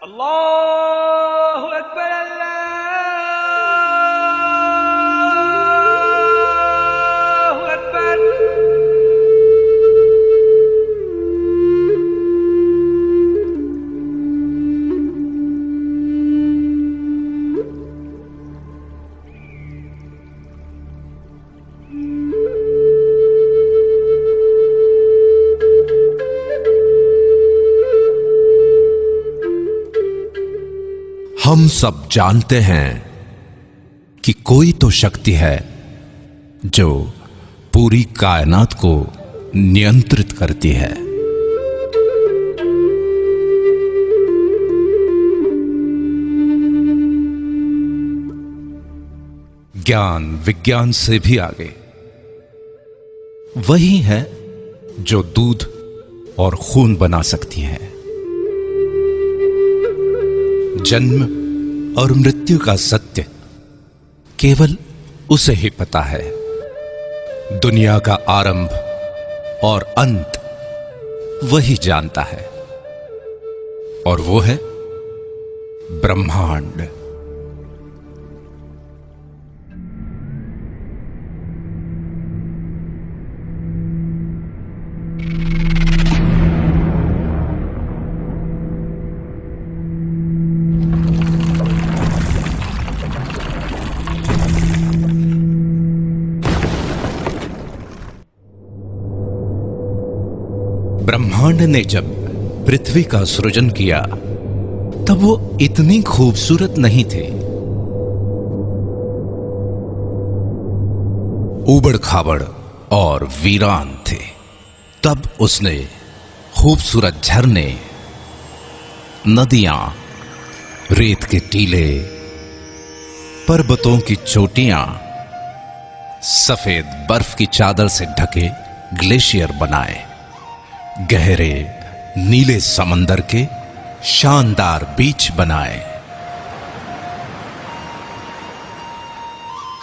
अल्लाहु अकबर अल्लाहु अकबर। हम सब जानते हैं कि कोई तो शक्ति है जो पूरी कायनात को नियंत्रित करती है। ज्ञान विज्ञान से भी आगे वही है जो दूध और खून बना सकती है। जन्म और मृत्यु का सत्य केवल उसे ही पता है। दुनिया का आरंभ और अंत वही जानता है, और वो है ब्रह्मांड। ब्रह्मांड ने जब पृथ्वी का सृजन किया तब वो इतनी खूबसूरत नहीं थे। उबड़ खाबड़ और वीरान थे। तब उसने खूबसूरत झरने, नदियां, रेत के टीले, पर्वतों की चोटियां, सफेद बर्फ की चादर से ढके ग्लेशियर बनाए, गहरे नीले समंदर के शानदार बीच बनाए,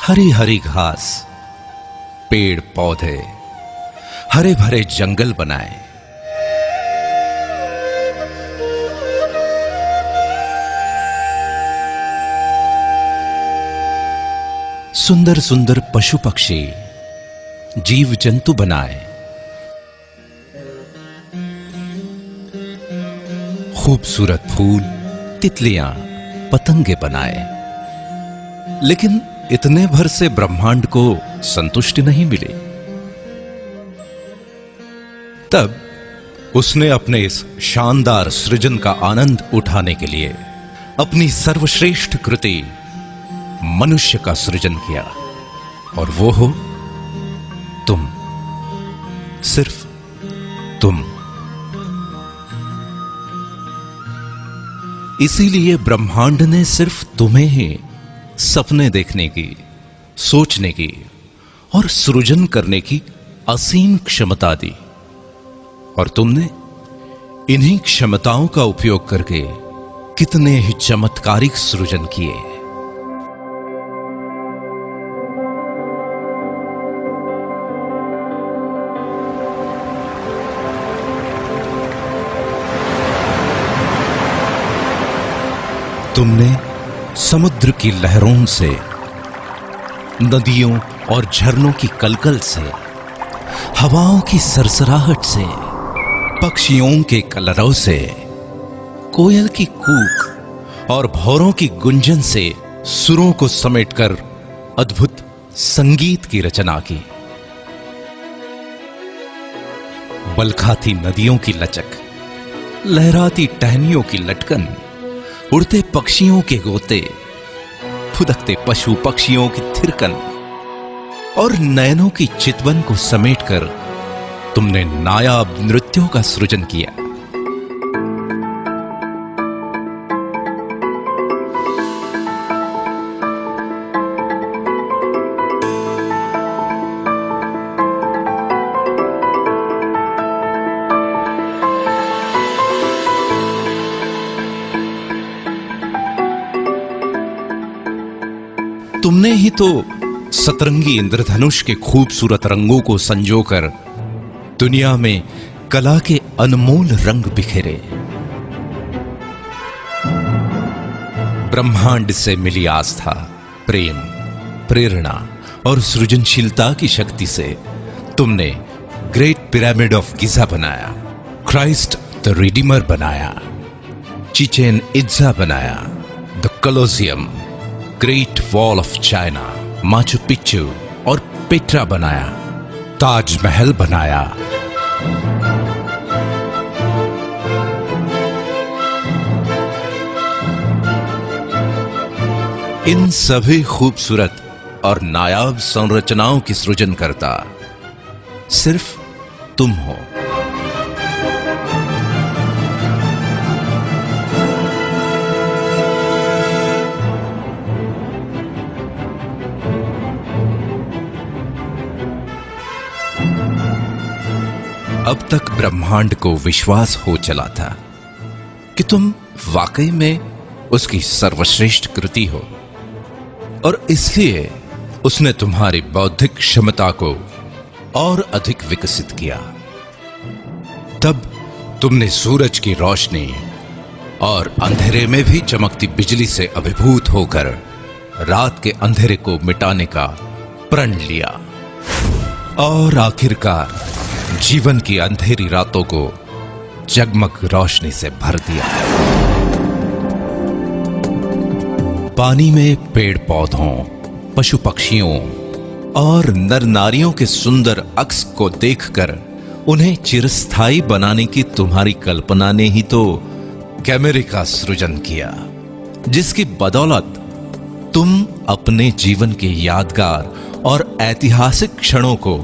हरी हरी घास, पेड़ पौधे, हरे भरे जंगल बनाए। सुंदर सुंदर पशु पक्षी, जीव जंतु बनाए। खूबसूरत फूल, तितलियां, पतंगे बनाए। लेकिन इतने भर से ब्रह्मांड को संतुष्टि नहीं मिली। तब उसने अपने इस शानदार सृजन का आनंद उठाने के लिए अपनी सर्वश्रेष्ठ कृति मनुष्य का सृजन किया, और वो हो तुम, सिर्फ तुम। इसीलिए ब्रह्मांड ने सिर्फ तुम्हें ही सपने देखने की, सोचने की और सृजन करने की असीम क्षमता दी, और तुमने इन्हीं क्षमताओं का उपयोग करके कितने ही चमत्कारिक सृजन किए। तुमने समुद्र की लहरों से, नदियों और झरनों की कलकल से, हवाओं की सरसराहट से, पक्षियों के कलरव से, कोयल की कूक और भौरों की गुंजन से सुरों को समेटकर अद्भुत संगीत की रचना की। बलखाती नदियों की लचक, लहराती टहनियों की लटकन, उड़ते पक्षियों के गोते, फुदकते पशु पक्षियों की थिरकन और नयनों की चितवन को समेटकर तुमने नायाब नृत्यों का सृजन किया। तुमने ही तो सतरंगी इंद्रधनुष के खूबसूरत रंगों को संजोकर दुनिया में कला के अनमोल रंग बिखेरे। ब्रह्मांड से मिली आस्था, प्रेम, प्रेरणा और सृजनशीलता की शक्ति से तुमने ग्रेट पिरामिड ऑफ गिजा बनाया, क्राइस्ट द रिडीमर बनाया, चिचेन इत्जा बनाया, the Colosseum, great wall of China, Machu Picchu और पेट्रा बनाया, ताजमहल बनाया। इन सभी खूबसूरत और नायाब संरचनाओं की सृजन करता सिर्फ तुम हो। अब तक ब्रह्मांड को विश्वास हो चला था कि तुम वाकई में उसकी सर्वश्रेष्ठ कृति हो, और इसलिए उसने तुम्हारी बौद्धिक क्षमता को और अधिक विकसित किया। तब तुमने सूरज की रोशनी और अंधेरे में भी चमकती बिजली से अभिभूत होकर रात के अंधेरे को मिटाने का प्रण लिया, और आखिरकार जीवन की अंधेरी रातों को जगमग रोशनी से भर दिया। पानी में पेड़ पौधों, पशु पक्षियों और नर नारियों के सुंदर अक्स को देखकर उन्हें चिरस्थायी बनाने की तुम्हारी कल्पना ने ही तो कैमरे का सृजन किया, जिसकी बदौलत तुम अपने जीवन के यादगार और ऐतिहासिक क्षणों को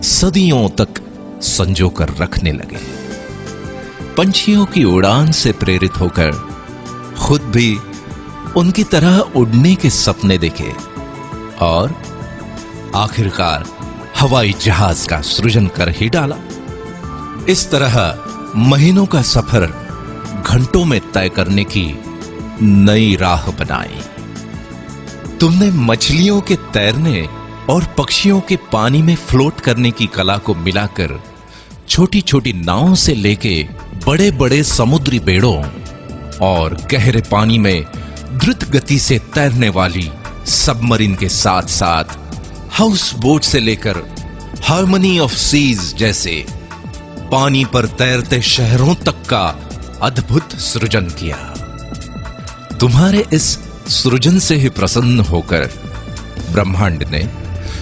सदियों तक संजो कर रखने लगे। पंछियों की उड़ान से प्रेरित होकर खुद भी उनकी तरह उड़ने के सपने देखे, और आखिरकार हवाई जहाज का सृजन कर ही डाला। इस तरह महीनों का सफर घंटों में तय करने की नई राह बनाई। तुमने मछलियों के तैरने और पक्षियों के पानी में फ्लोट करने की कला को मिलाकर छोटी छोटी नावों से लेके बड़े बड़े समुद्री बेड़ों और गहरे पानी में द्रुत गति से तैरने वाली सबमरीन के साथ साथ हाउस बोट से लेकर हार्मनी ऑफ सीज जैसे पानी पर तैरते शहरों तक का अद्भुत सृजन किया। तुम्हारे इस सृजन से ही प्रसन्न होकर ब्रह्मांड ने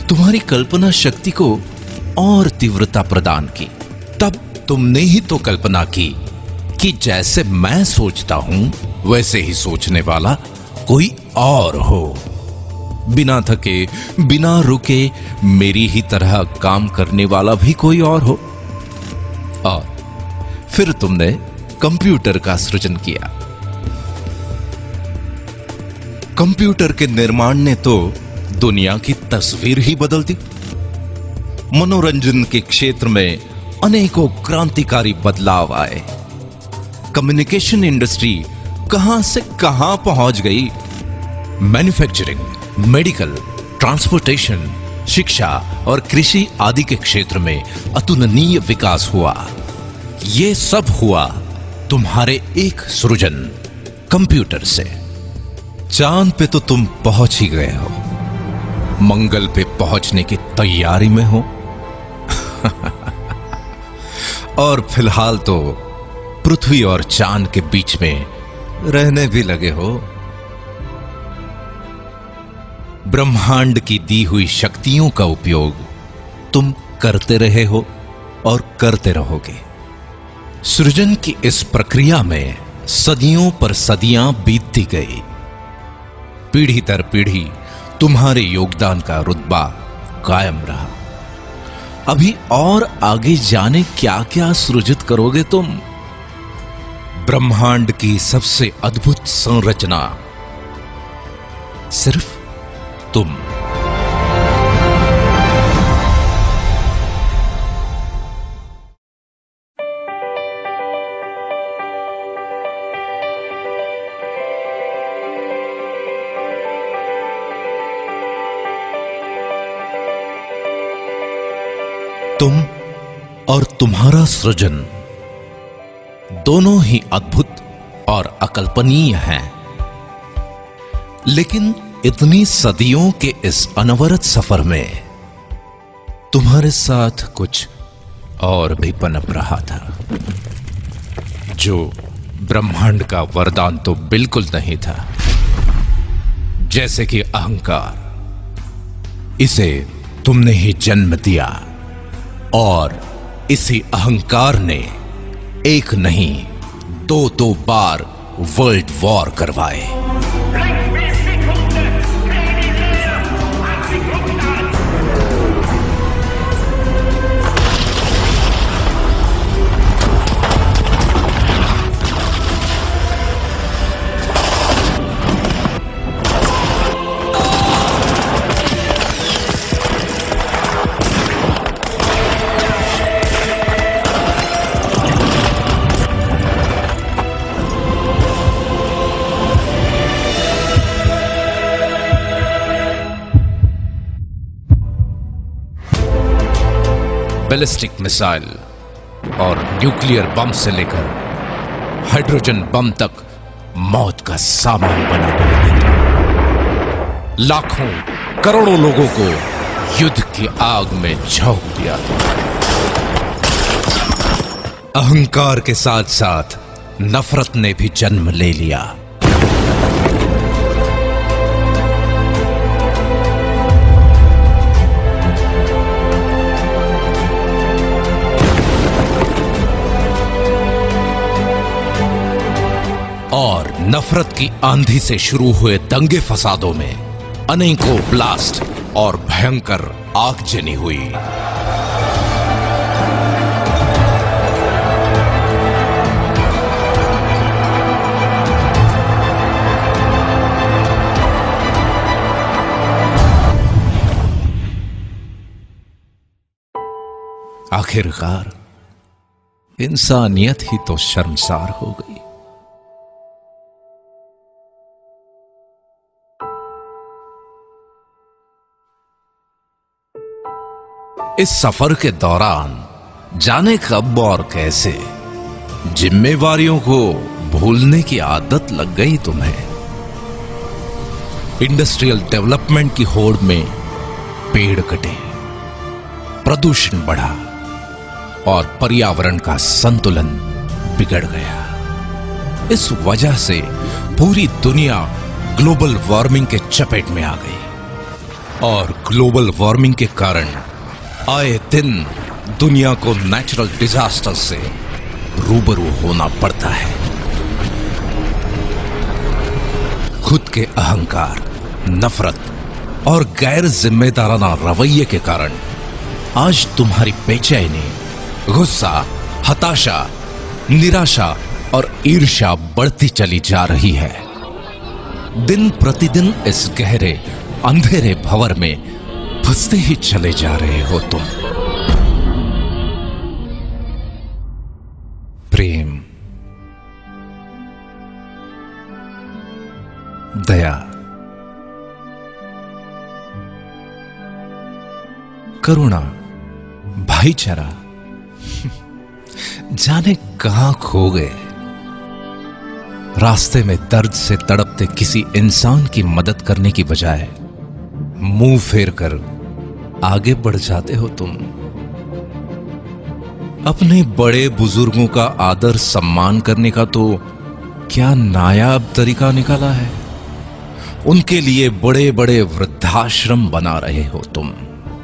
तुम्हारी कल्पना शक्ति को और तीव्रता प्रदान की। तब तुमने ही तो कल्पना की कि जैसे मैं सोचता हूं वैसे ही सोचने वाला कोई और हो, बिना थके बिना रुके मेरी ही तरह काम करने वाला भी कोई और हो। और फिर तुमने कंप्यूटर का सृजन किया। कंप्यूटर के निर्माण ने तो दुनिया की तस्वीर ही बदल दी। मनोरंजन के क्षेत्र में अनेकों क्रांतिकारी बदलाव आए। कम्युनिकेशन इंडस्ट्री कहां से कहां पहुंच गई। मैन्युफैक्चरिंग, मेडिकल, ट्रांसपोर्टेशन, शिक्षा और कृषि आदि के क्षेत्र में अतुलनीय विकास हुआ। यह सब हुआ तुम्हारे एक सृजन कंप्यूटर से। चांद पे तो तुम पहुंच ही गए हो, मंगल पे पहुंचने की तैयारी में हो और फिलहाल तो पृथ्वी और चांद के बीच में रहने भी लगे हो। ब्रह्मांड की दी हुई शक्तियों का उपयोग तुम करते रहे हो और करते रहोगे। सृजन की इस प्रक्रिया में सदियों पर सदियां बीतती गई। पीढ़ी दर पीढ़ी तुम्हारे योगदान का रुतबा कायम रहा। अभी और आगे जाने क्या क्या सृजित करोगे तुम। ब्रह्मांड की सबसे अद्भुत संरचना सिर्फ तुम। तुम और तुम्हारा सृजन दोनों ही अद्भुत और अकल्पनीय हैं। लेकिन इतनी सदियों के इस अनवरत सफर में तुम्हारे साथ कुछ और भी पनप रहा था, जो ब्रह्मांड का वरदान तो बिल्कुल नहीं था। जैसे कि अहंकार, इसे तुमने ही जन्म दिया और इसी अहंकार ने एक नहीं दो बार वर्ल्ड वॉर करवाए। बैलिस्टिक मिसाइल और न्यूक्लियर बम से लेकर हाइड्रोजन बम तक मौत का सामान बना दिया था। लाखों करोड़ों लोगों को युद्ध की आग में झोंक दिया था। अहंकार के साथ साथ नफरत ने भी जन्म ले लिया। और नफरत की आंधी से शुरू हुए दंगे फसादों में अनेकों ब्लास्ट और भयंकर आगजनी हुई। आखिरकार इंसानियत ही तो शर्मसार हो गई। इस सफर के दौरान जाने कब और कैसे जिम्मेवारियों को भूलने की आदत लग गई तुम्हें। इंडस्ट्रियल डेवलपमेंट की होड़ में पेड़ कटे, प्रदूषण बढ़ा और पर्यावरण का संतुलन बिगड़ गया। इस वजह से पूरी दुनिया ग्लोबल वार्मिंग के चपेट में आ गई और ग्लोबल वार्मिंग के कारण आए दिन दुनिया को नेचुरल डिजास्टर से रूबरू होना पड़ता है। खुद के अहंकार, नफरत और गैर जिम्मेदाराना रवैये के कारण आज तुम्हारी बेचैनी, गुस्सा, हताशा, निराशा और ईर्ष्या बढ़ती चली जा रही है। दिन प्रतिदिन इस गहरे अंधेरे भंवर में फंसते ही चले जा रहे हो तुम। प्रेम, दया, करुणा, भाईचारा जाने कहां खो गए। रास्ते में दर्द से तड़पते किसी इंसान की मदद करने की बजाय मुंह फेर कर आगे बढ़ जाते हो तुम। अपने बड़े बुजुर्गों का आदर सम्मान करने का तो क्या नायाब तरीका निकाला है। उनके लिए बड़े बड़े वृद्धाश्रम बना रहे हो तुम।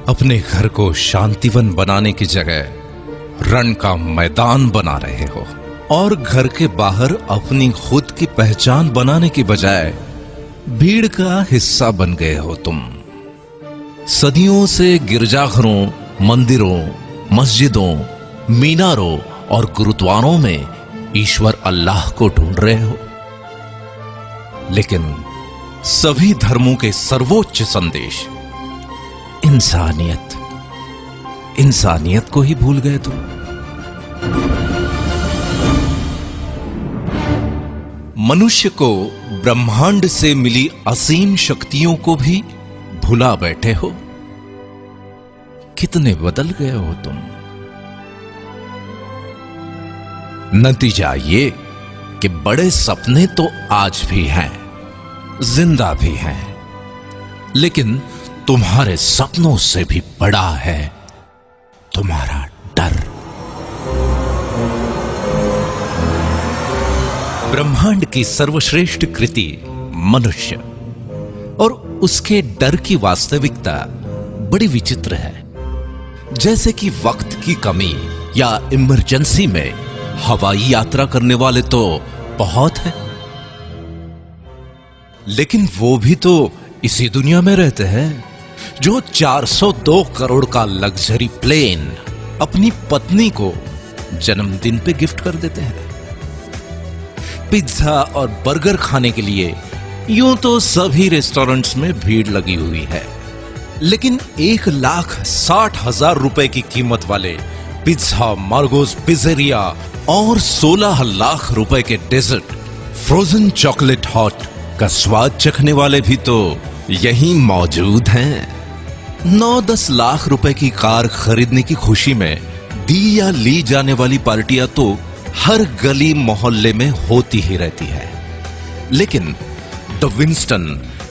अपने घर को शांतिवन बनाने की जगह रण का मैदान बना रहे हो और घर के बाहर अपनी खुद की पहचान बनाने की बजाय भीड़ का हिस्सा बन गए हो तुम। सदियों से गिरजाघरों, मंदिरों, मस्जिदों, मीनारों और गुरुद्वारों में ईश्वर अल्लाह को ढूंढ रहे हो, लेकिन सभी धर्मों के सर्वोच्च संदेश इंसानियत, इंसानियत को ही भूल गए तुम। मनुष्य को ब्रह्मांड से मिली असीम शक्तियों को भी भुला बैठे हो। कितने बदल गए हो तुम। नतीजा ये कि बड़े सपने तो आज भी हैं, जिंदा भी हैं, लेकिन तुम्हारे सपनों से भी बड़ा है तुम्हारा डर। ब्रह्मांड की सर्वश्रेष्ठ कृति मनुष्य और उसके डर की वास्तविकता बड़ी विचित्र है। जैसे कि वक्त की कमी या इमरजेंसी में हवाई यात्रा करने वाले तो बहुत हैं, लेकिन वो भी तो इसी दुनिया में रहते हैं जो 402 करोड़ का लग्जरी प्लेन अपनी पत्नी को जन्मदिन पे गिफ्ट कर देते हैं। पिज्जा और बर्गर खाने के लिए यूं तो सभी रेस्टोरेंट्स में भीड़ लगी हुई है, लेकिन 1,60,000 रुपए की कीमत वाले पिज्जा, मार्गोस पिज़्ज़ेरिया और 16 लाख रुपए के डेजर्ट फ्रोजन चॉकलेट हॉट का स्वाद चखने वाले भी तो यहीं मौजूद हैं। 9-10 लाख रुपए की कार खरीदने की खुशी में दी या ली जाने वाली पार्टियां तो हर गली मोहल्ले में होती ही रहती है, लेकिन द विंस्टन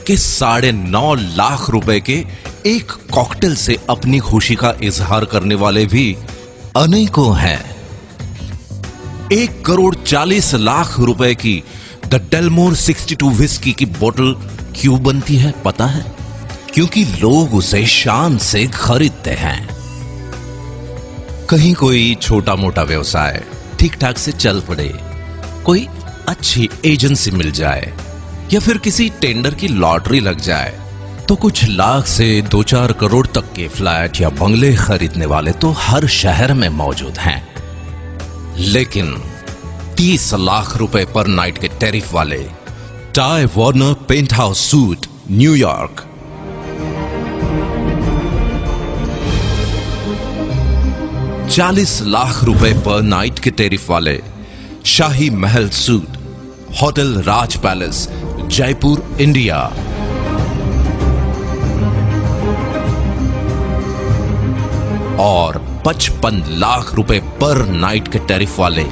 के 9.5 लाख रुपए के एक कॉकटेल से अपनी खुशी का इजहार करने वाले भी अनेकों हैं। 1,40,00,000 रुपए की द डेलमोर 62 विस्की की बोतल क्यों बनती है पता है? क्योंकि लोग उसे शान से खरीदते हैं। कहीं कोई छोटा मोटा व्यवसाय ठीक ठाक से चल पड़े, कोई अच्छी एजेंसी मिल जाए या फिर किसी टेंडर की लॉटरी लग जाए तो कुछ लाख से 2-4 करोड़ तक के फ्लैट या बंगले खरीदने वाले तो हर शहर में मौजूद हैं, लेकिन 30 लाख रुपए पर नाइट के टैरिफ वाले Ty Warner penthouse suite New York, 40 lakh रुपए पर नाइट के टैरिफ वाले Shahi Mahal suite hotel Raj Palace Jaipur India, और 55 लाख रुपए पर नाइट के टैरिफ वाले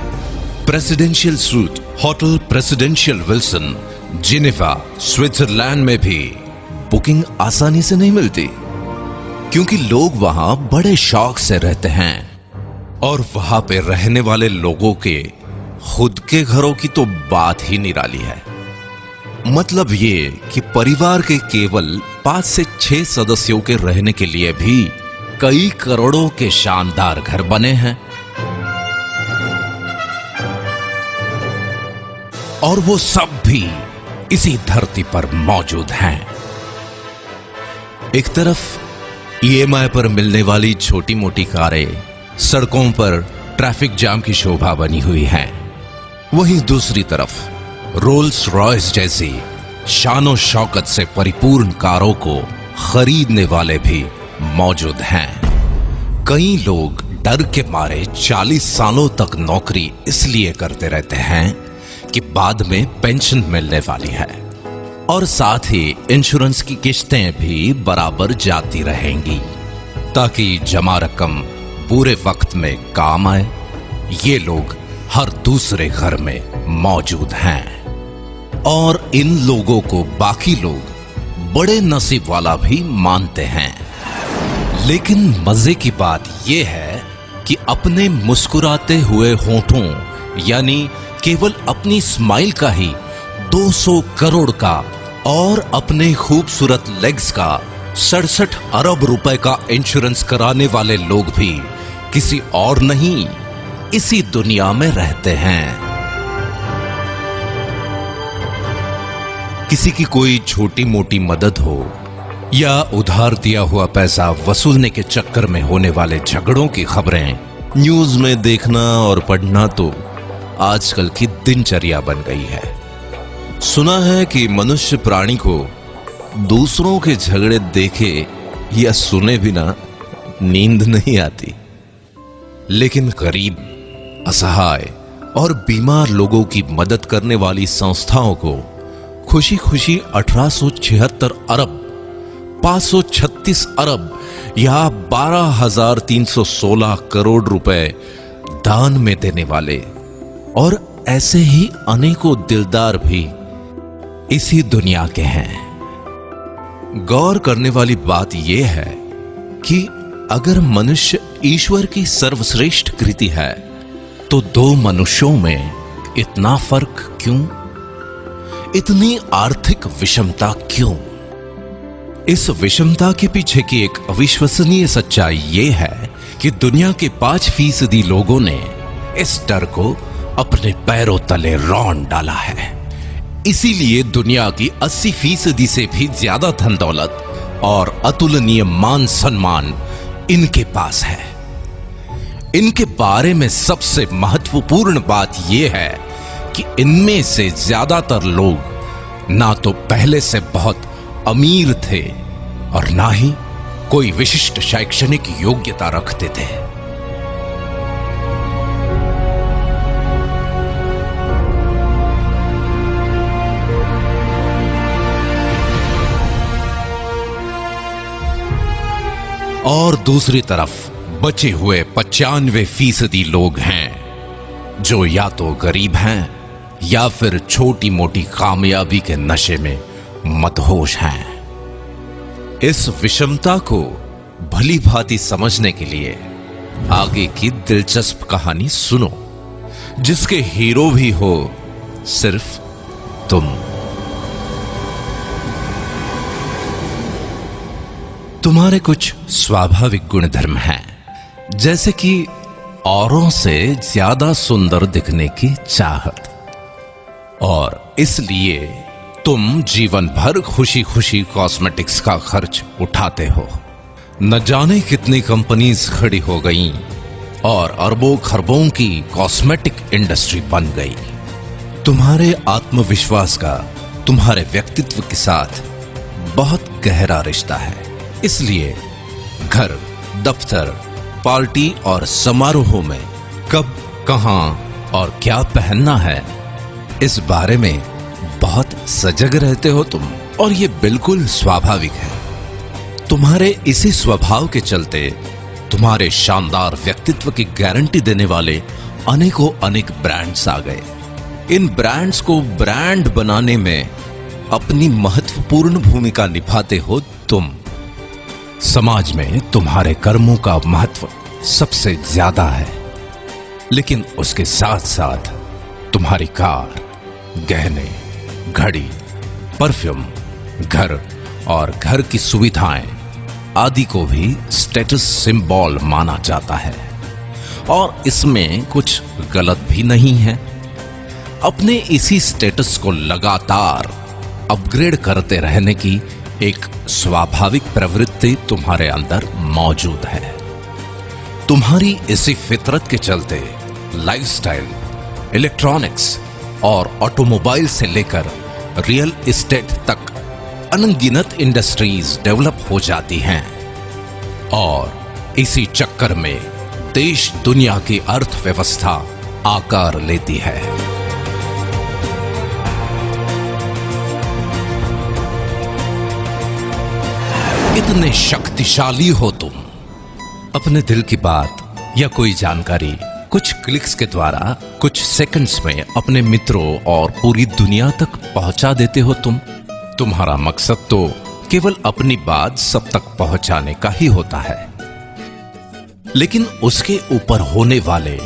presidential suite hotel presidential Wilson Geneva Switzerland में भी बुकिंग आसानी से नहीं मिलती, क्योंकि लोग वहां बड़े शौक से रहते हैं और वहां पे रहने वाले लोगों के खुद के घरों की तो बात ही निराली है। मतलब ये कि परिवार के केवल 5 से 6 सदस्यों के रहने के लिए भी कई करोड़ों के शानदार घर बने हैं, और वो सब भी इसी धरती पर मौजूद हैं। एक तरफ ईएमआई पर मिलने वाली छोटी मोटी कारें सड़कों पर ट्रैफिक जाम की शोभा बनी हुई हैं, वहीं दूसरी तरफ रोल्स रॉयस जैसी शानो शौकत से परिपूर्ण कारों को खरीदने वाले भी मौजूद हैं। कई लोग डर के मारे 40 सालों तक नौकरी इसलिए करते रहते हैं कि बाद में पेंशन मिलने वाली है, और साथ ही इंश्योरेंस की किश्तें भी बराबर जाती रहेंगी ताकि जमा रकम पूरे वक्त में काम आए। ये लोग हर दूसरे घर में मौजूद हैं, और इन लोगों को बाकी लोग बड़े नसीब वाला भी मानते हैं। लेकिन मजे की बात यह है कि अपने मुस्कुराते हुए होठों यानी केवल अपनी स्माइल का ही 200 करोड़ का और अपने खूबसूरत लेग्स का 67 अरब रुपए का इंश्योरेंस कराने वाले लोग भी किसी और नहीं, इसी दुनिया में रहते हैं। किसी की कोई छोटी मोटी मदद हो या उधार दिया हुआ पैसा वसूलने के चक्कर में होने वाले झगड़ों की खबरें न्यूज में देखना और पढ़ना तो आजकल की दिनचर्या बन गई है। सुना है कि मनुष्य प्राणी को दूसरों के झगड़े देखे या सुने बिना नींद नहीं आती, लेकिन गरीब, असहाय और बीमार लोगों की मदद करने वाली संस्थाओं को खुशी खुशी 1876 अरब 536 अरब या 12,316 करोड़ रुपए दान में देने वाले और ऐसे ही अनेकों दिलदार भी इसी दुनिया के हैं। गौर करने वाली बात यह है कि अगर मनुष्य ईश्वर की सर्वश्रेष्ठ कृति है तो दो मनुष्यों में इतना फर्क क्यों? इतनी आर्थिक विषमता क्यों? इस विषमता के पीछे की एक अविश्वसनीय सच्चाई यह है कि दुनिया के 5% लोगों ने इस डर को अपने पैरों तले रौंद डाला है। इसीलिए दुनिया की 80% से भी ज्यादा धन दौलत और अतुलनीय मान सम्मान इनके पास है। इनके बारे में सबसे महत्वपूर्ण बात यह है कि इनमें से ज्यादातर लोग ना तो पहले से बहुत अमीर थे और ना ही कोई विशिष्ट शैक्षणिक योग्यता रखते थे। और दूसरी तरफ बचे हुए 95% लोग हैं जो या तो गरीब हैं या फिर छोटी मोटी कामयाबी के नशे में मदहोश हैं। इस विषमता को भली भांति समझने के लिए आगे की दिलचस्प कहानी सुनो, जिसके हीरो भी हो सिर्फ तुम। तुम्हारे कुछ स्वाभाविक गुणधर्म हैं, जैसे कि औरों से ज्यादा सुंदर दिखने की चाहत, और इसलिए तुम जीवन भर खुशी खुशी कॉस्मेटिक्स का खर्च उठाते हो। न जाने कितनी कंपनीज खड़ी हो गईं और अरबों खरबों की कॉस्मेटिक इंडस्ट्री बन गई। तुम्हारे आत्मविश्वास का तुम्हारे व्यक्तित्व के साथ बहुत गहरा रिश्ता है। इसलिए घर, दफ्तर, पार्टी और समारोहों में कब, कहां और क्या पहनना है, इस बारे में बहुत सजग रहते हो तुम, और ये बिल्कुल स्वाभाविक है। तुम्हारे इसी स्वभाव के चलते तुम्हारे शानदार व्यक्तित्व की गारंटी देने वाले अनेकों अनेक ब्रांड्स आ गए। इन ब्रांड्स को ब्रांड बनाने में अपनी महत्वपूर्ण भूमिका निभाते हो तुम। समाज में तुम्हारे कर्मों का महत्व सबसे ज्यादा है, लेकिन उसके साथ साथ तुम्हारी कार, गहने, घड़ी, परफ्यूम, घर और घर की सुविधाएं आदि को भी स्टेटस सिंबल माना जाता है, और इसमें कुछ गलत भी नहीं है। अपने इसी स्टेटस को लगातार अपग्रेड करते रहने की एक स्वाभाविक प्रवृत्ति तुम्हारे अंदर मौजूद है। तुम्हारी इसी फितरत के चलते लाइफस्टाइल, इलेक्ट्रॉनिक्स और ऑटोमोबाइल से लेकर रियल एस्टेट तक अनगिनत इंडस्ट्रीज डेवलप हो जाती हैं, और इसी चक्कर में देश दुनिया की अर्थव्यवस्था आकार लेती है। इतने शक्तिशाली हो तुम। अपने दिल की बात या कोई जानकारी कुछ क्लिक्स के द्वारा कुछ सेकंड्स में अपने मित्रों और पूरी दुनिया तक पहुंचा देते हो तुम। तुम्हारा मकसद तो केवल अपनी बात सब तक पहुंचाने का ही होता है, लेकिन उसके ऊपर होने वाले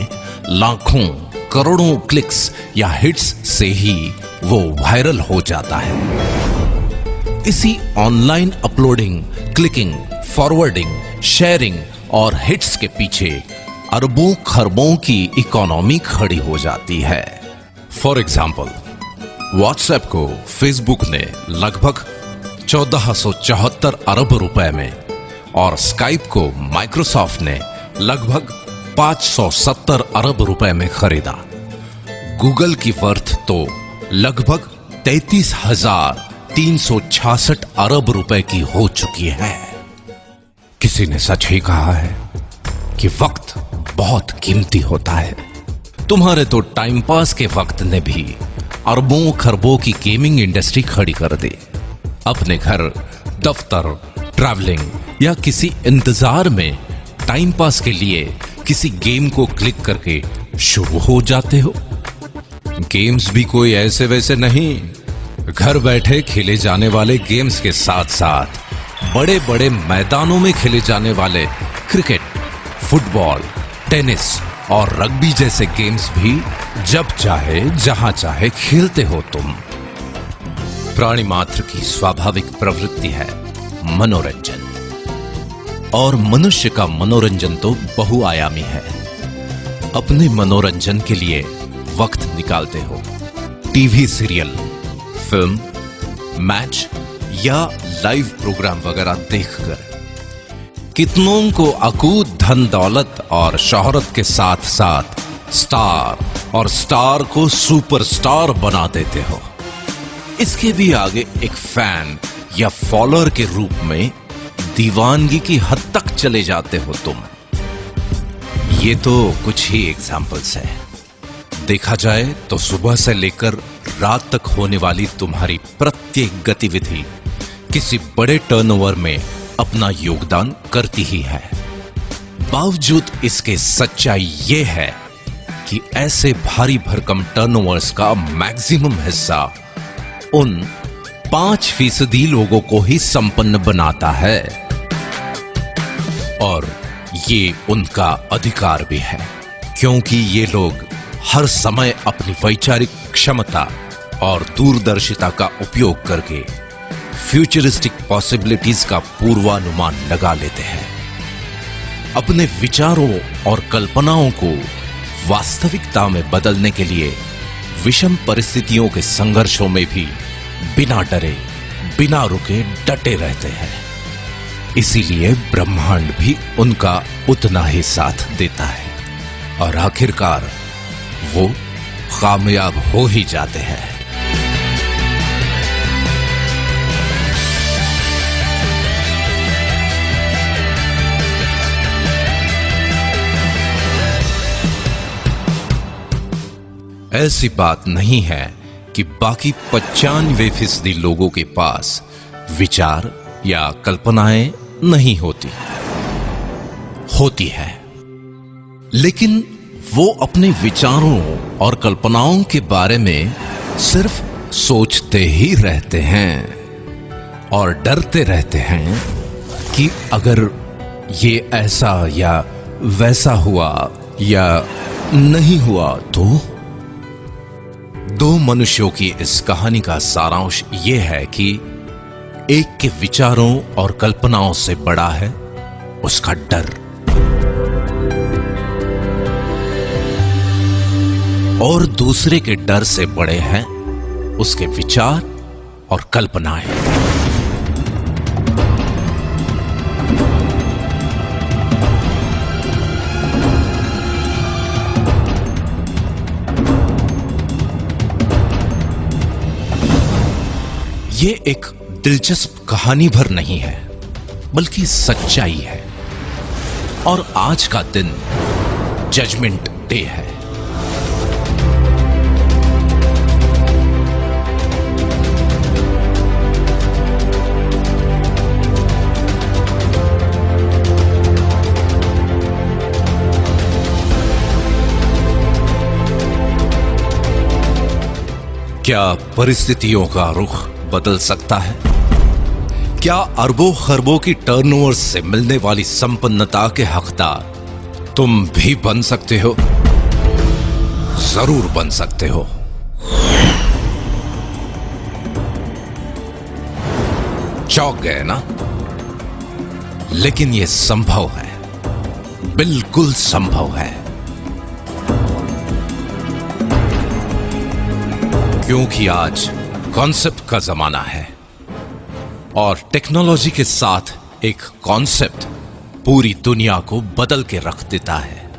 लाखों करोड़ों क्लिक्स या हिट्स से ही वो वायरल हो जाता है। इसी online uploading, clicking, forwarding, sharing और हिट्स के पीछे अरबों खरबों की इकोनॉमी खड़ी हो जाती है। फॉर एग्जाम्पल, व्हाट्सएप को फेसबुक ने लगभग 1474 अरब रुपए में और स्काइप को माइक्रोसॉफ्ट ने लगभग 570 अरब रुपए में खरीदा। गूगल की वर्थ तो लगभग 33,366 अरब रुपए की हो चुकी है। किसी ने सच ही कहा है कि वक्त बहुत कीमती होता है। तुम्हारे तो टाइम पास के वक्त ने भी अरबों खरबों की गेमिंग इंडस्ट्री खड़ी कर दी। अपने घर, दफ्तर, ट्रैवलिंग या किसी इंतजार में टाइम पास के लिए किसी गेम को क्लिक करके शुरू हो जाते हो। गेम्स भी कोई ऐसे वैसे नहीं घर बैठे खेले जाने वाले गेम्स के साथ साथ बड़े बड़े मैदानों में खेले जाने वाले क्रिकेट, फुटबॉल, टेनिस और रग्बी जैसे गेम्स भी जब चाहे जहां चाहे खेलते हो तुम। प्राणी मात्र की स्वाभाविक प्रवृत्ति है मनोरंजन, और मनुष्य का मनोरंजन तो बहुआयामी है। अपने मनोरंजन के लिए वक्त निकालते हो टीवी सीरियल, फिल्म, मैच या लाइव प्रोग्राम वगैरह देखकर। कितनों को अकूत धन दौलत और शोहरत के साथ साथ स्टार और स्टार को सुपरस्टार बना देते हो। इसके भी आगे एक फैन या फॉलोअर के रूप में दीवानगी की हद तक चले जाते हो तुम। ये तो कुछ ही एग्जाम्पल्स है। देखा जाए तो सुबह से लेकर रात तक होने वाली तुम्हारी प्रत्येक गतिविधि किसी बड़े टर्नओवर में अपना योगदान करती ही है। बावजूद इसके सच्चाई यह है कि ऐसे भारी भरकम टर्नओवर्स का मैक्सिमम हिस्सा उन 5% लोगों को ही संपन्न बनाता है, और ये उनका अधिकार भी है, क्योंकि ये लोग हर समय अपनी वैचारिक क्षमता और दूरदर्शिता का उपयोग करके फ्यूचरिस्टिक पॉसिबिलिटीज का पूर्वानुमान लगा लेते हैं। अपने विचारों और कल्पनाओं को वास्तविकता में बदलने के लिए विषम परिस्थितियों के संघर्षों में भी बिना डरे, बिना रुके डटे रहते हैं। इसीलिए ब्रह्मांड भी उनका उतना ही साथ देता है, और आखिरकार वो कामयाब हो ही जाते हैं। ऐसी बात नहीं है कि बाकी 95% लोगों के पास विचार या कल्पनाएं नहीं होती है, लेकिन वो अपने विचारों और कल्पनाओं के बारे में सिर्फ सोचते ही रहते हैं और डरते रहते हैं कि अगर ये ऐसा या वैसा हुआ या नहीं हुआ तो। दो मनुष्यों की इस कहानी का सारांश ये है कि एक के विचारों और कल्पनाओं से बड़ा है उसका डर, और दूसरे के डर से बड़े हैं उसके विचार और कल्पनाएं। ये एक दिलचस्प कहानी भर नहीं है, बल्कि सच्चाई है। और आज का दिन जजमेंट डे है। क्या परिस्थितियों का रुख बदल सकता है? क्या अरबों खरबों की टर्नओवर से मिलने वाली संपन्नता के हकदार तुम भी बन सकते हो? जरूर बन सकते हो। चौंक गए ना? लेकिन यह संभव है, बिल्कुल संभव है, क्योंकि आज कॉन्सेप्ट का जमाना है, और टेक्नोलॉजी के साथ एक कॉन्सेप्ट पूरी दुनिया को बदल के रख देता है।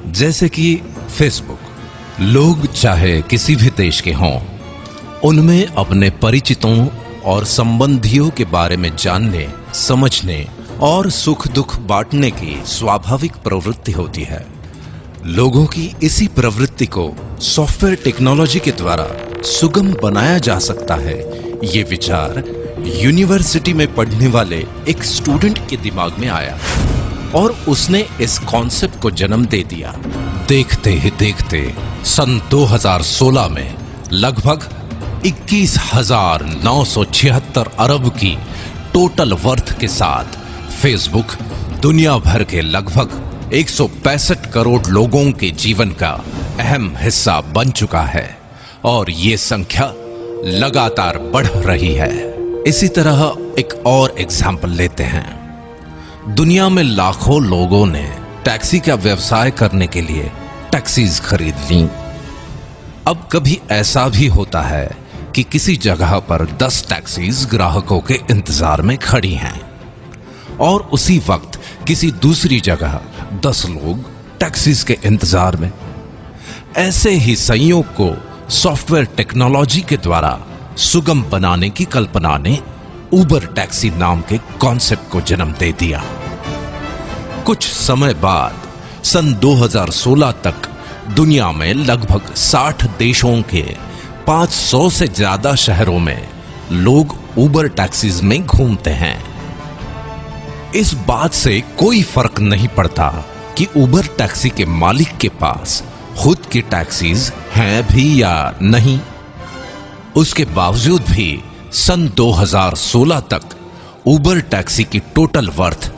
जैसे कि फेसबुक। लोग चाहे किसी भी देश के हों, उनमें अपने परिचितों और संबंधियों के बारे में जानने, समझने और सुख दुख बांटने की स्वाभाविक प्रवृत्ति होती है। लोगों की इसी प्रवृत्ति को सॉफ्टवेयर टेक्नोलॉजी के द्वारा सुगम बनाया जा सकता है, ये विचार यूनिवर्सिटी में पढ़ने वाले एक स्टूडेंट के दिमाग में आया और उसने इस कॉन्सेप्ट को जन्म दे दिया। देखते ही देखते सन 2016 में लगभग 21,976 अरब की टोटल वर्थ के साथ फेसबुक दुनिया भर के लगभग 165 करोड़ लोगों के जीवन का अहम हिस्सा बन चुका है और ये संख्या लगातार बढ़ रही है। इसी तरह एक और एग्जाम्पल लेते हैं। दुनिया में लाखों लोगों ने टैक्सी का व्यवसाय करने के लिए टैक्सीज खरीद ली। अब कभी ऐसा भी होता है कि किसी जगह पर 10 टैक्सीज ग्राहकों के इंतजार में खड़ी हैं और उसी वक्त किसी दूसरी जगह 10 लोग टैक्सीज के इंतजार में। ऐसे ही संयोग को सॉफ्टवेयर टेक्नोलॉजी के द्वारा सुगम बनाने की कल्पना ने उबर टैक्सी नाम के कॉन्सेप्ट को जन्म दे दिया। कुछ समय बाद सन 2016 तक दुनिया में लगभग 60 देशों के 500 से ज्यादा शहरों में लोग उबर टैक्सीज में घूमते हैं। इस बात से कोई फर्क नहीं पड़ता कि उबर टैक्सी के मालिक के पास खुद की टैक्सीज हैं भी या नहीं। उसके बावजूद भी सन 2016 तक उबर टैक्सी की टोटल वर्थ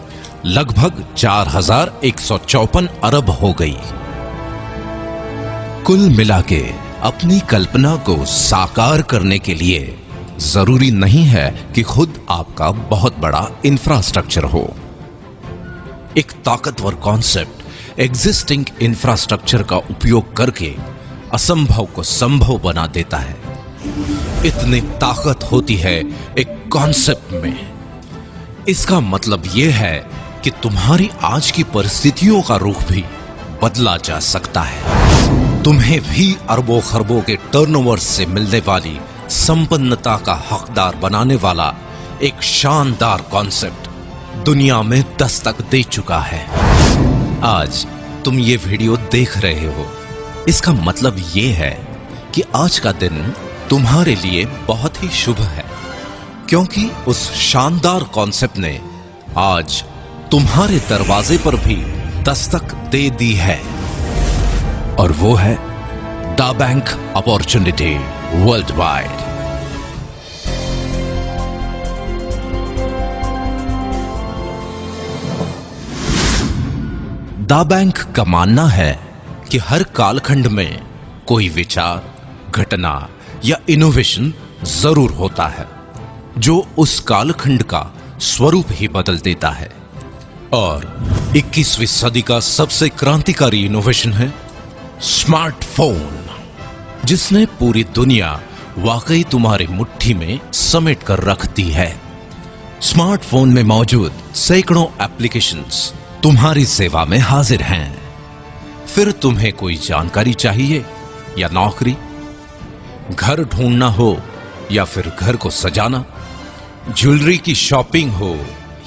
लगभग 4,154 अरब हो गई। कुल मिलाके अपनी कल्पना को साकार करने के लिए जरूरी नहीं है कि खुद आपका बहुत बड़ा इंफ्रास्ट्रक्चर हो। एक ताकतवर कॉन्सेप्ट एग्जिस्टिंग इंफ्रास्ट्रक्चर का उपयोग करके असंभव को संभव बना देता है। इतनी ताकत होती है एक कॉन्सेप्ट में। इसका मतलब यह है कि तुम्हारी आज की परिस्थितियों का रुख भी बदला जा सकता है। तुम्हें भी अरबों खरबों के टर्नओवर से मिलने वाली संपन्नता का हकदार बनाने वाला एक शानदार कॉन्सेप्ट दुनिया में दस्तक दे चुका है। आज तुम ये वीडियो देख रहे हो, इसका मतलब ये है कि आज का दिन तुम्हारे लिए बहुत ही शुभ है, क्योंकि उस शानदार कॉन्सेप्ट ने आज तुम्हारे दरवाजे पर भी दस्तक दे दी है और वो है the bank opportunity world wide. The bank का मानना है कि हर कालखंड में कोई विचार, घटना या इनोवेशन जरूर होता है जो उस कालखंड का स्वरूप ही बदल देता है। और 21वीं सदी का सबसे क्रांतिकारी इनोवेशन है स्मार्टफोन, जिसने पूरी दुनिया वाकई तुम्हारी मुट्ठी में समेट कर रख दी है। स्मार्टफोन में मौजूद सैकड़ों एप्लीकेशंस तुम्हारी सेवा में हाजिर हैं। फिर तुम्हें कोई जानकारी चाहिए या नौकरी, घर ढूंढना हो या फिर घर को सजाना, ज्वेलरी की शॉपिंग हो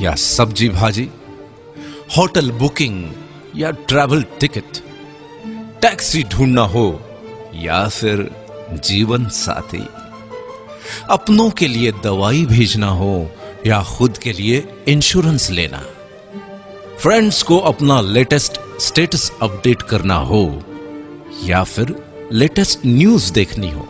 या सब्जी भाजी, होटल बुकिंग या ट्रैवल टिकट, टैक्सी ढूंढना हो या फिर जीवन साथी, अपनों के लिए दवाई भेजना हो या खुद के लिए इंश्योरेंस लेना, फ्रेंड्स को अपना लेटेस्ट स्टेटस अपडेट करना हो या फिर लेटेस्ट न्यूज देखनी हो,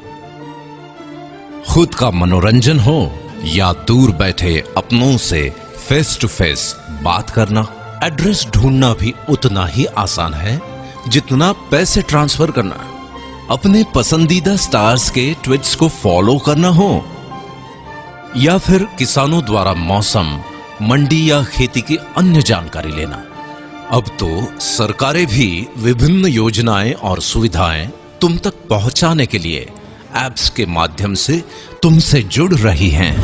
खुद का मनोरंजन हो या दूर बैठे अपनों से फेस टू फेस बात करना। एड्रेस ढूंढना भी उतना ही आसान है जितना पैसे ट्रांसफर करना। अपने पसंदीदा स्टार्स के ट्वीट्स को फॉलो करना हो या फिर किसानों द्वारा मौसम, मंडी या खेती की अन्य जानकारी लेना। अब तो सरकारें भी विभिन्न योजनाएं और सुविधाएं तुम तक पहुंचाने के लिए ऐप्स के माध्यम से तुमसे जुड़ रही हैं।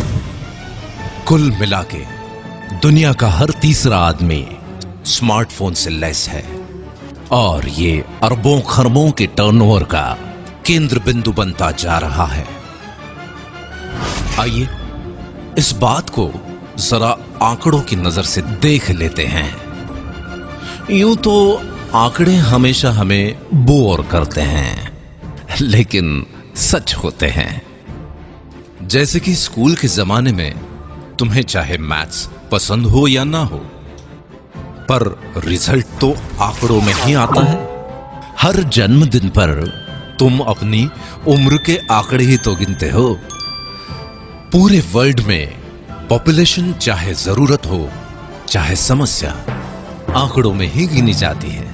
कुल मिलाके दुनिया का हर तीसरा आदमी स्मार्टफोन से लैस है और ये अरबों खरबों के टर्नओवर का केंद्र बिंदु बनता जा रहा है। आइए इस बात को जरा आंकड़ों की नजर से देख लेते हैं। यूं तो आंकड़े हमेशा हमें बोर करते हैं, लेकिन सच होते हैं। जैसे कि स्कूल के जमाने में तुम्हें चाहे मैथ्स पसंद हो या ना हो, पर रिजल्ट तो आंकड़ों में ही आता है। हर जन्मदिन पर तुम अपनी उम्र के आंकड़े ही तो गिनते हो। पूरे वर्ल्ड में पॉपुलेशन चाहे जरूरत हो चाहे समस्या, आंकड़ों में ही गिनी जाती है।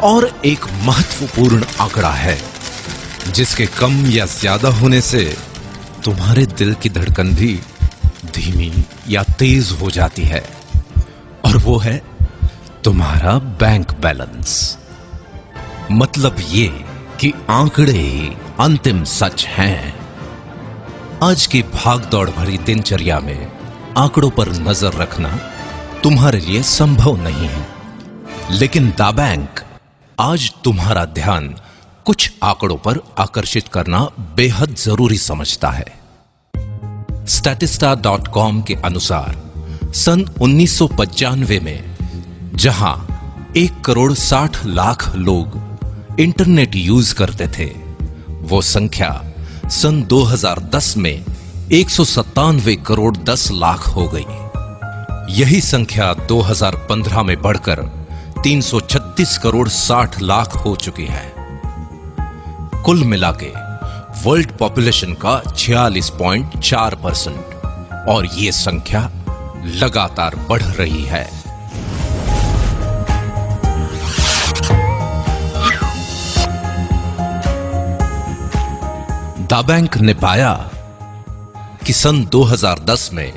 और एक महत्वपूर्ण आंकड़ा है जिसके कम या ज्यादा होने से तुम्हारे दिल की धड़कन भी धीमी या तेज हो जाती है, और वो है तुम्हारा बैंक बैलेंस। मतलब ये कि आंकड़े ही अंतिम सच हैं। आज की भागदौड़ भरी दिनचर्या में आंकड़ों पर नजर रखना तुम्हारे लिए संभव नहीं है, लेकिन दा बैंक आज तुम्हारा ध्यान कुछ आंकड़ों पर आकर्षित करना बेहद जरूरी समझता है। statista.com के अनुसार सन 1995 में जहां 1,60,00,000 लोग इंटरनेट यूज करते थे, वो संख्या सन 2010 में 197,10,00,000 हो गई। यही संख्या 2015 में बढ़कर 336,60,00,000 हो चुकी है। कुल मिलाके वर्ल्ड पॉपुलेशन का 46.4%, और ये संख्या लगातार बढ़ रही है। दा बैंक ने पाया कि सन 2010 में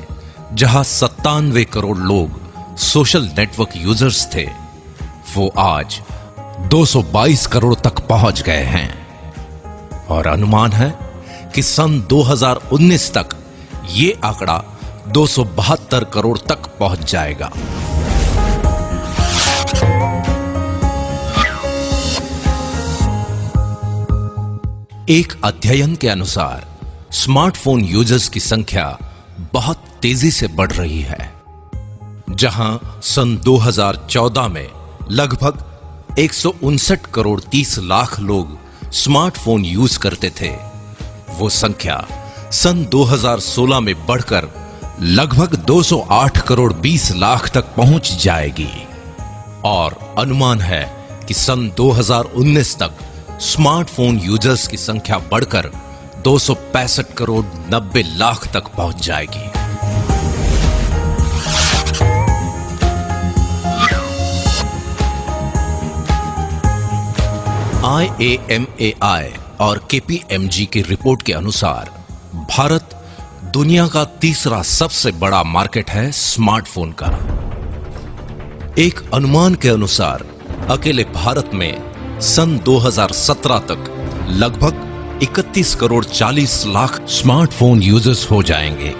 जहां 97 करोड़ लोग सोशल नेटवर्क यूजर्स थे, वो आज 222 करोड़ तक पहुंच गए हैं, और अनुमान है कि सन 2019 तक ये आंकड़ा 272 करोड़ तक पहुंच जाएगा। एक अध्ययन के अनुसार स्मार्टफोन यूजर्स की संख्या बहुत तेजी से बढ़ रही है। जहां सन 2014 में लगभग 159 करोड़ 30 लाख लोग स्मार्टफोन यूज करते थे, वो संख्या सन 2016 में बढ़कर लगभग 208 करोड़ 20 लाख तक पहुंच जाएगी, और अनुमान है कि सन 2019 तक स्मार्टफोन यूजर्स की संख्या बढ़कर 265 करोड़ 90 लाख तक पहुंच जाएगी। IAMAI और KPMG की रिपोर्ट के अनुसार भारत दुनिया का तीसरा सबसे बड़ा मार्केट है स्मार्टफोन का। एक अनुमान के अनुसार अकेले भारत में सन 2017 तक लगभग 31 करोड़ 40 लाख स्मार्टफोन यूजर्स हो जाएंगे।